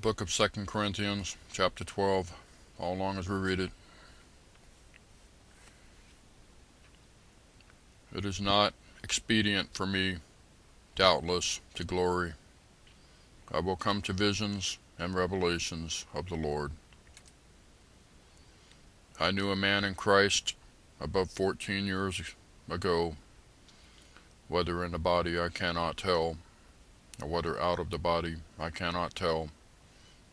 book of 2 Corinthians, chapter 12, all long as we read it. It is not expedient for me, doubtless, to glory. I will come to visions and revelations of the Lord. I knew a man in Christ above 14 years ago, whether in the body I cannot tell, or whether out of the body I cannot tell.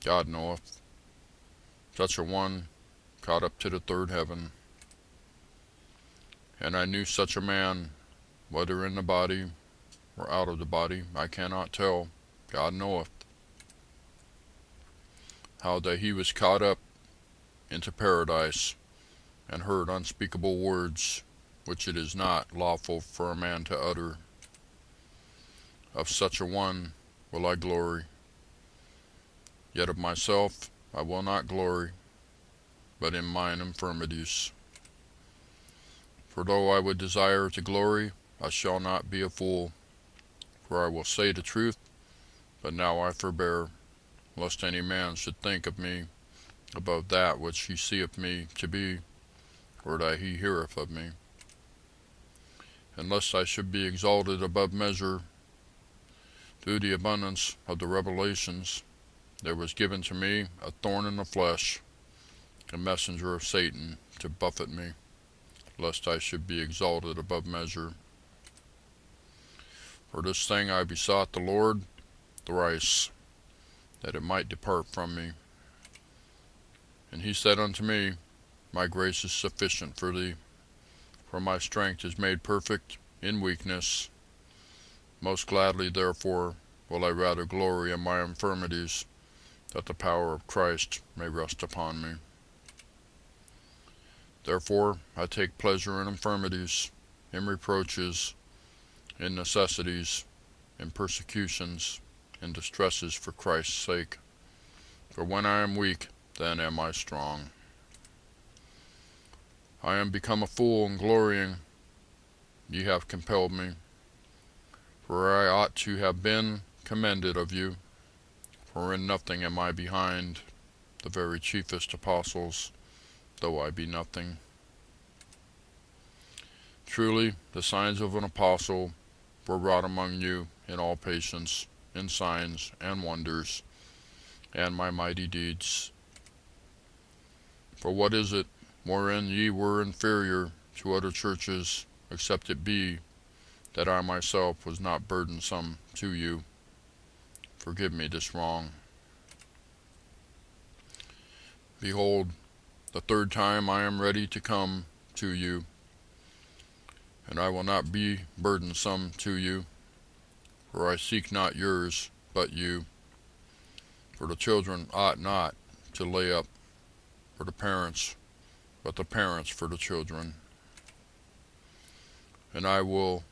God knoweth. Such a one caught up to the third heaven. And I knew such a man, whether in the body or out of the body, I cannot tell. God knoweth. How that he was caught up into paradise, and heard unspeakable words, which it is not lawful for a man to utter. Of such a one will I glory. Yet of myself I will not glory, but in mine infirmities. For though I would desire to glory, I shall not be a fool. For I will say the truth, but now I forbear, lest any man should think of me above that which he seeth me to be, or that he heareth of me. And lest I should be exalted above measure through the abundance of the revelations, there was given to me a thorn in the flesh, a messenger of Satan, to buffet me, lest I should be exalted above measure. For this thing I besought the Lord thrice, that it might depart from me. And he said unto me, My grace is sufficient for thee, for my strength is made perfect in weakness. Most gladly, therefore, will I rather glory in my infirmities, that the power of Christ may rest upon me. Therefore I take pleasure in infirmities, in reproaches, in necessities, in persecutions, in distresses for Christ's sake. For when I am weak, then am I strong. I am become a fool in glorying. Ye have compelled me. For I ought to have been commended of you. For in nothing am I behind the very chiefest apostles, though I be nothing. Truly, the signs of an apostle were wrought among you in all patience, in signs and wonders, and my mighty deeds. For what is it wherein ye were inferior to other churches, except it be that I myself was not burdensome to you? Forgive me this wrong. Behold, the third time I am ready to come to you, and I will not be burdensome to you, for I seek not yours, but you. For the children ought not to lay up for the parents, but the parents for the children. And I will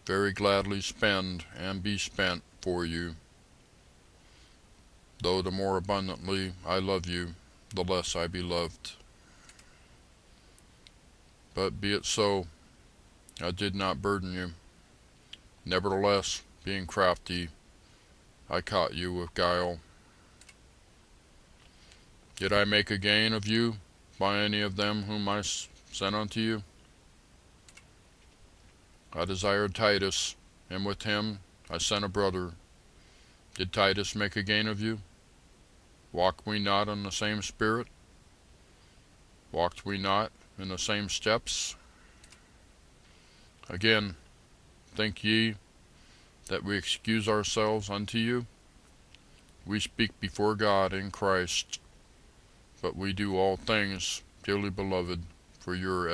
very gladly spend and be spent for you, though the more abundantly I love you, the less I be loved. But be it so, I did not burden you. Nevertheless, being crafty, I caught you with guile. Did I make a gain of you by any of them whom I sent unto you? I desired Titus, and with him I sent a brother. Did Titus make a gain of you? Walked we not in the same spirit? Walked we not in the same steps? Again, think ye that we excuse ourselves unto you? We speak before God in Christ, but we do all things, dearly beloved, for your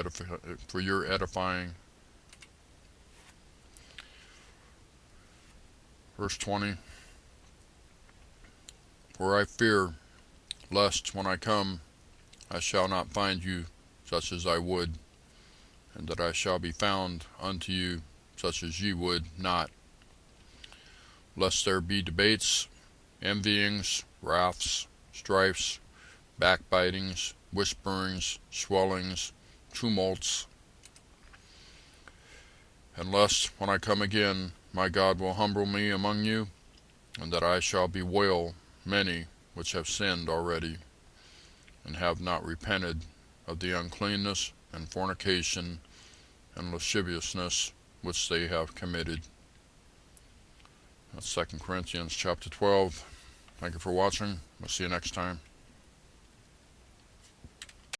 edifying. Verse 20. For I fear, lest when I come, I shall not find you such as I would, and that I shall be found unto you such as ye would not. Lest there be debates, envyings, wraths, strifes, backbitings, whisperings, swellings, tumults. And lest, when I come again, my God will humble me among you, and that I shall bewail many which have sinned already, and have not repented of the uncleanness and fornication and lasciviousness which they have committed. That's 2 Corinthians chapter 12. Thank you for watching. We'll see you next time.